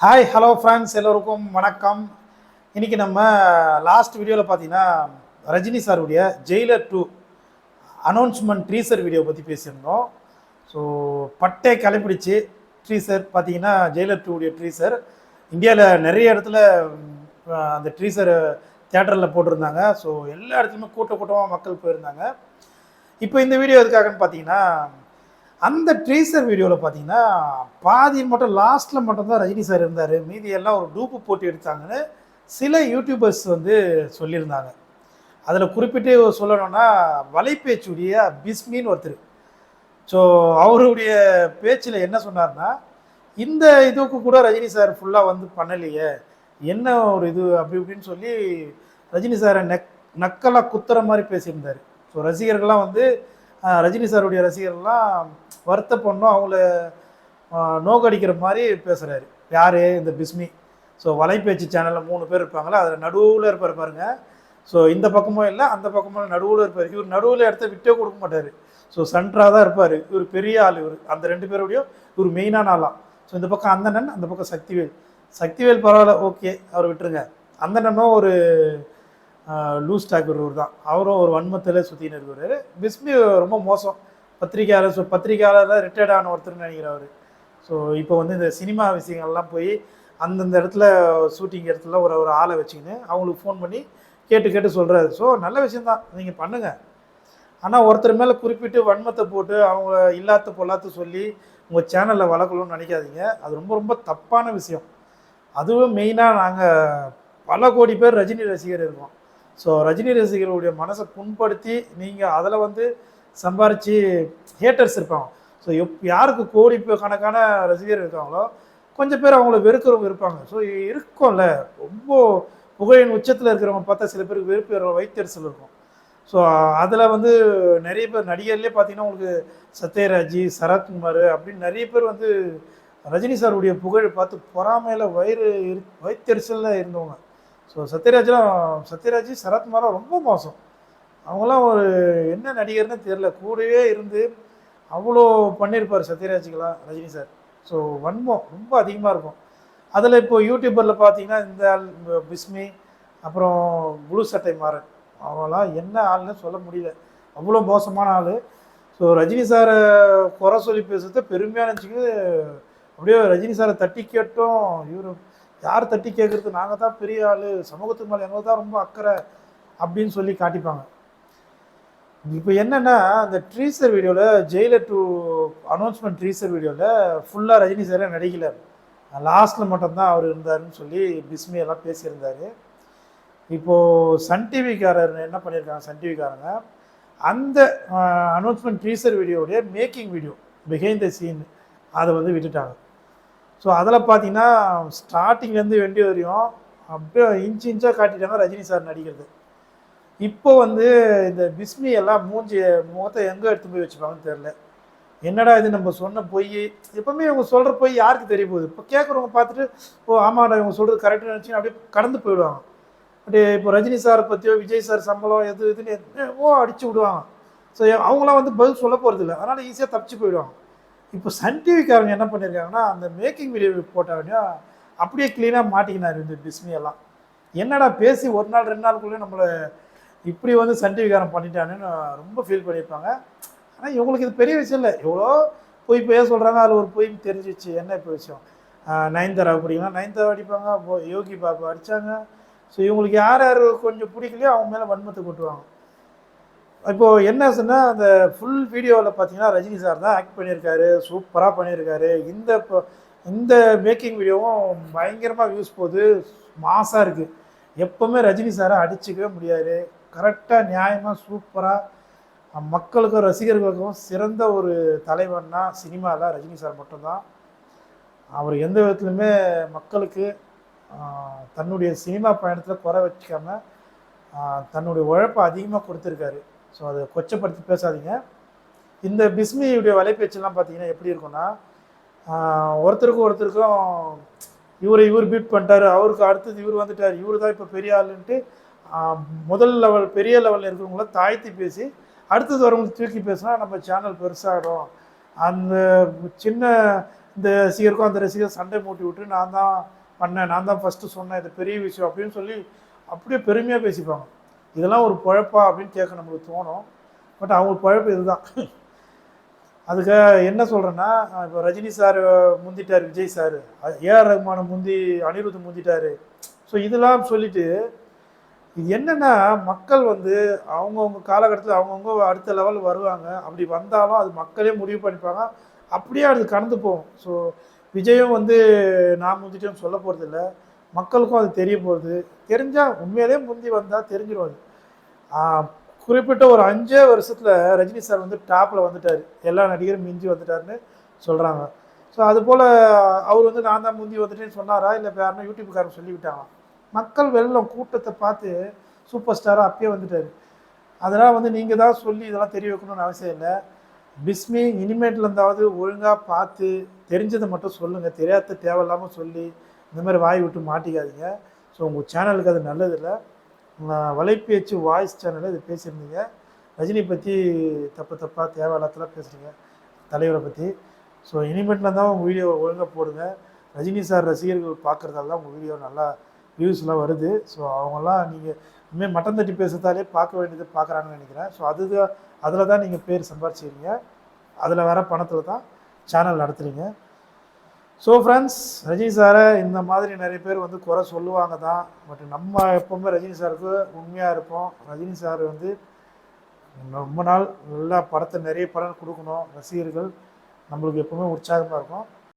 Hi hello friends, எல்லோருக்கும் வணக்கம். இன்றைக்கி நம்ம லாஸ்ட் வீடியோவில் பார்த்தீங்கன்னா ரஜினி சாருடைய ஜெயிலர் 2 அனௌன்ஸ்மெண்ட் ட்ரீசர் வீடியோ பற்றி பேசியிருந்தோம். ஸோ பட்டே கிளப்பிடுச்சு. ட்ரீசர் பார்த்தீங்கன்னா ஜெயிலர் 2 உடைய ட்ரீசர் இந்தியாவில் நிறைய இடத்துல அந்த ட்ரீசர் தியேட்டரில் போட்டிருந்தாங்க. ஸோ எல்லா இடத்துலையுமே கூட்டமாக மக்கள் போயிருந்தாங்க. இப்போ இந்த வீடியோ எதுக்காகன்னு பார்த்தீங்கன்னா, அந்த ட்ரீசர் வீடியோவில் பார்த்தீங்கன்னா பாதி மட்டும் லாஸ்ட்டில் மட்டும்தான் ரஜினி சார் இருந்தார், மீதி எல்லாம் ஒரு டூப்பு போட்டு எடுத்தாங்கன்னு சில யூடியூபர்ஸ் வந்து சொல்லியிருந்தாங்க. அதில் குறிப்பிட்டு சொல்லணும்னா வலைபேச்சுடைய பிஸ்மின்னு ஒருத்தர். ஸோ அவருடைய பேச்சில் என்ன சொன்னார்னா, இந்த இதுக்கு கூட ரஜினி சார் ஃபுல்லாக வந்து பண்ணலையே, என்ன ஒரு இது அப்படி இப்படின்னு சொல்லி ரஜினி சாரை நக்கலாக குத்துற மாதிரி பேசியிருந்தார். ஸோ ரசிகர்கள்லாம் வந்து ரஜினி சாருடைய ரசிகர்கள்லாம் வருத்தப்படணும், அவங்கள நோக்கடிக்கிற மாதிரி பேசுகிறாரு. யார்? இந்த பிஸ்மி. ஸோ வலைபேச்சு சேனலில் 3 பேர் இருப்பாங்களா, அதில் நடுவில் இருப்பார் பாருங்க. ஸோ இந்த பக்கமும் இல்லை அந்த பக்கமும் நடுவில் இருப்பார். இவர் நடுவில் இடத்த விட்டே கொடுக்க மாட்டார். ஸோ சென்டராக தான் இருப்பார். இவர் பெரிய ஆள். இவர் அந்த 2 பேரோடையும் இவர் மெயினான ஆளாம். ஸோ இந்த பக்கம் அந்தணன், அந்த பக்கம் சக்திவேல் பரவாயில்ல, ஓகே, அவர் விட்டுருங்க. அந்தணனும் ஒரு லூஸ் டாக் ஒருவர் தான், அவரும் ஒரு வன்மத்தில் சுற்றின்னு இருக்கிறார். பிஸ்மி ரொம்ப மோசம். பத்திரிகையாளர் ரிட்டையர்ட் ஆன ஒருத்தர்னு நினைக்கிறவர். ஸோ இப்போ வந்து இந்த சினிமா விஷயங்கள்லாம் போய் அந்தந்த இடத்துல ஷூட்டிங் இடத்துல ஒரு ஆளை வச்சுக்கின்னு அவங்களுக்கு ஃபோன் பண்ணி கேட்டு சொல்கிறாரு. ஸோ நல்ல விஷயந்தான், நீங்கள் பண்ணுங்கள். ஆனால் ஒருத்தர் மேலே குறிப்பிட்டு வன்மத்தை போட்டு அவங்க இல்லாத பொல்லாத்து சொல்லி உங்கள் சேனலில் வளர்க்கணும்னு நினைக்காதீங்க. அது ரொம்ப ரொம்ப தப்பான விஷயம். அதுவும் மெயினாக நாங்கள் பல கோடி பேர் ரஜினி ரசிகர் இருக்கோம். ஸோ ரஜினி ரசிகர்களுடைய மனசை புண்படுத்தி நீங்கள் அதில் வந்து சம்பாரித்து ஹேட்டர்ஸ் இருப்பாங்க. ஸோ யாருக்கு கோடி கணக்கான ரசிகர் இருக்காங்களோ கொஞ்சம் பேர் அவங்கள வெறுக்கிறவங்க இருப்பாங்க. ஸோ இருக்கும்ல, ரொம்ப புகழின் உச்சத்தில் இருக்கிறவங்க பார்த்தா சில பேருக்கு வெறுப்பு வைத்தறிச்சல் இருக்கும். ஸோ அதில் வந்து நிறைய பேர் நடிகர்லேயே பார்த்தீங்கன்னா உங்களுக்கு சத்யராஜ், சரத்குமார் அப்படின்னு நிறைய பேர் வந்து ரஜினி சாருடைய புகழ் பார்த்து பொறாமையில் வைத்தறிச்சலில் இருந்தவங்க. ஸோ சத்யராஜ் சரத்குமாரும் ரொம்ப மோசம். அவங்களாம் ஒரு என்ன நடிகர்னு தெரில, கூடவே இருந்து அவ்வளோ பண்ணியிருப்பார் சத்யராஜுக்கெல்லாம் ரஜினி சார். ஸோ வன்மம் ரொம்ப அதிகமாக இருக்கும். அதில் இப்போ யூடியூபரில் பார்த்தீங்கன்னா இந்த ஆள் பிஸ்மி, அப்புறம் முழு சட்டை மாறன், அவங்களாம் என்ன ஆள்னு சொல்ல முடியல, அவ்வளோ மோசமான ஆள். ஸோ ரஜினி சாரை குறை சொல்லி பேசுறத பெருமையாக நினச்சிக்கு அப்படியே ரஜினி சாரை தட்டி கேட்டோம். இவர் யார் தட்டி கேட்குறது, நாங்கள் தான் பெரிய ஆள், சமூகத்துக்கு மேலே எங்களுக்கு தான் ரொம்ப அக்கறை அப்படின்னு சொல்லி காட்டிப்பாங்க. இப்போ என்னென்னா, அந்த ட்ரீசர் வீடியோவில் ஜெயிலர் 2 அனௌன்ஸ்மெண்ட் ட்ரீசர் வீடியோவில் ஃபுல்லாக ரஜினி சாரே நடிக்கல, லாஸ்ட்டில் மட்டும்தான் அவர் இருந்தாருன்னு சொல்லி பிஸ்மி எல்லாம் பேசியிருந்தார். இப்போது சன் டிவிக்காரர் என்ன பண்ணியிருக்காங்க, சன் டிவிக்காரங்க அந்த அனௌன்ஸ்மெண்ட் ட்ரீசர் வீடியோடைய making video behind the scene அதை வந்து விட்டுட்டாங்க. ஸோ அதில் பார்த்தீங்கன்னா ஸ்டார்டிங்லேருந்து வெண்டி வரையும் அப்படியே இன்ச்சாக காட்டிட்டாங்க ரஜினி சார் நடிக்கிறது. இப்போ வந்து இந்த பிஸ்மி எல்லாம் முகத்தை எங்கே எடுத்து போய் வச்சுப்பாங்கன்னு தெரில. என்னடா இது, நம்ம சொன்ன பொய், எப்பவுமே இவங்க சொல்கிற பொய் யாருக்கு தெரிய போகுது? இப்போ கேட்குறவங்க பார்த்துட்டு ஓ ஆமாடா இவங்க சொல்கிறது கரெக்டாக நினச்சி அப்படியே கடந்து போயிடுவாங்க. அப்படியே இப்போ ரஜினி சாரை பற்றியோ விஜய் சார் சம்பளம் இதுன்னு அடிச்சு விடுவாங்க. ஸோ அவங்களாம் வந்து பதில் சொல்ல போகிறது இல்லை, அதனால் ஈஸியாக தப்பிச்சு போயிடுவாங்க. இப்போ சன் டிவிக்காரங்க என்ன பண்ணியிருக்காங்கன்னா, அந்த மேக்கிங் வீடியோ போட்டாங்கன்னா அப்படியே க்ளீனாக மாட்டிக்கினார் இந்த பிஸ்மியெல்லாம். என்னடா பேசி 1 நாள் 2 நாளுக்குள்ளே நம்மளை இப்படி வந்து சன் டிவிக்காரன் பண்ணிட்டானுன்னு ரொம்ப ஃபீல் பண்ணியிருப்பாங்க. ஆனால் இவங்களுக்கு இது பெரிய விஷயம் இல்லை. எவ்வளோ பொய் சொல்கிறாங்க, அதில் ஒரு பொய் தெரிஞ்சிச்சு. என்ன இப்போ விஷயம்? நயன்தாரா பிடிக்கலாம், நயன்தாரா அடிப்பாங்க, யோகி பாபு அடித்தாங்க. ஸோ இவங்களுக்கு யார் கொஞ்சம் பிடிக்கலையோ அவங்க மேலே வன்மத்தை கொட்டுவாங்க. இப்போது என்ன சொன்னால், அந்த ஃபுல் வீடியோவில் பார்த்தீங்கன்னா ரஜினி சார் தான் ஆக்ட் பண்ணியிருக்காரு, சூப்பராக பண்ணியிருக்காரு. இந்த மேக்கிங் வீடியோவும் பயங்கரமாக வியூஸ் போகுது, மாசாக இருக்குது. எப்போவுமே ரஜினி சாரை அடிச்சிக்கவே முடியாது. கரெக்டாக நியாயமாக சூப்பராக மக்களுக்கும் ரசிகர்களுக்கும் சிறந்த ஒரு தலைவன்னா சினிமாவில் ரஜினி சார் மட்டும்தான். அவர் எந்த விதத்துலையுமே மக்களுக்கு தன்னுடைய சினிமா பயணத்தில் குறை வச்சுக்காமல் தன்னுடைய உழைப்பை அதிகமாக கொடுத்துருக்காரு. ஸோ அதை கொச்சப்படுத்தி பேசாதீங்க. இந்த பிஸ்மியுடைய வலைபேச்செல்லாம் பார்த்தீங்கன்னா எப்படி இருக்குன்னா, ஒருத்தருக்கும் இவர் பீட் பண்ணிட்டாரு, அவருக்கு அடுத்தது இவர் வந்துட்டார், இவர் தான் இப்போ பெரிய ஆளுன்ட்டு பெரிய லெவலில் இருக்கிறவங்கள தாழ்த்தி பேசி அடுத்தது வரவங்களுக்கு தூக்கி பேசினா நம்ம சேனல் பெருசாகிடும். அந்த சின்ன இந்த ரசிகருக்கும் அந்த ரசிகர் சண்டை மூட்டி விட்டு நான் தான் பண்ணேன், நான் தான் ஃபஸ்ட்டு சொன்னேன், இது பெரிய விஷயம் அப்படின்னு சொல்லி அப்படியே பெருமையாக பேசிப்பாங்க. இதெல்லாம் ஒரு பொழப்பா அப்படின்னு கேட்க நம்மளுக்கு தோணும். பட் அவங்க பொழப்பு இதுதான். அதுக்கு என்ன சொல்கிறேன்னா, இப்போ ரஜினி சார் முந்திட்டார், விஜய் சார், ஏஆர் ரஹ்மானை முந்தி அனிருத் முந்திட்டார். ஸோ இதெல்லாம் சொல்லிட்டு இது என்னென்னா, மக்கள் வந்து அவங்கவுங்க காலகட்டத்தில் அவங்கவுங்க அடுத்த லெவல் வருவாங்க. அப்படி வந்தாலும் அது மக்களே முடிவு பண்ணிப்பாங்க. அப்படியே அது கடந்து போகும். ஸோ விஜயும் வந்து நான் முந்திட்டேன்னு சொல்ல போகிறதில்ல, மக்களுக்கும் அது தெரிய போகுது. தெரிஞ்சால் உண்மையிலே முந்தி வந்தால் தெரிஞ்சிடும் அது. குறிப்பிட்ட ஒரு 5 வருஷத்தில் ரஜினி சார் வந்து டாப்பில் வந்துட்டார், எல்லா நடிகரும் மிஞ்சி வந்துட்டாருன்னு சொல்கிறாங்க. ஸோ அதுபோல் அவர் வந்து நான் தான் முந்தி வந்துட்டேன்னு சொன்னாரா, இல்லை இப்போ யாருன்னா யூடியூப்காரன் சொல்லிவிட்டாங்க. மக்கள் வெள்ளம் கூட்டத்தை பார்த்து சூப்பர் ஸ்டாராக அப்பயே வந்துட்டார். அதெல்லாம் வந்து நீங்கள் தான் சொல்லி இதெல்லாம் தெரிய வைக்கணும்னு அவசியம் இல்லை. பிஸ்மி இனிமேட்டில் இருந்தாவது ஒழுங்காக பார்த்து தெரிஞ்சதை மட்டும் சொல்லுங்கள், தெரியாத தேவையில்லாமல் சொல்லி இந்த மாதிரி வாய் விட்டு மாட்டிக்காதீங்க. ஸோ உங்கள் சேனலுக்கு அது நல்லதில்லை. வலைப்பேச்சு வாய்ஸ் சேனலில் இது பேசியிருந்தீங்க, ரஜினி பற்றி தப்பாக தேவையில்லாதெல்லாம் பேசுகிறீங்க, தலைவரை பற்றி. ஸோ இனிமேட்டில் இருந்தால் உங்கள் வீடியோ ஒழுங்காக போடுங்க. ரஜினி சார் ரசிகர்கள் பார்க்குறதால தான் உங்கள் வீடியோ நல்லா வியூஸ்லாம் வருது. ஸோ அவங்களாம் நீங்கள் இனிமேல் மட்டன் தட்டி பேசுறதாலே பார்க்க வேண்டியது பார்க்குறாங்கன்னு நினைக்கிறேன். ஸோ அதில் தான் நீங்கள் பேர் சம்பாரிச்சிக்கிறீங்க, அதில் வர பணத்தில் தான் சேனல் நடத்துகிறீங்க. ஸோ ஃப்ரெண்ட்ஸ், ரஜினி சாரை இந்த மாதிரி நிறைய பேர் வந்து குறை சொல்லுவாங்க தான். பட் நம்ம எப்போவுமே ரஜினி சாருக்கு உண்மையாக இருப்போம். ரஜினி சார் வந்து ரொம்ப நாள் நல்லா படத்தை நிறைய படம் கொடுக்கணும், ரசிகர்கள் நம்மளுக்கு எப்போவுமே உற்சாகமாக இருக்கும்.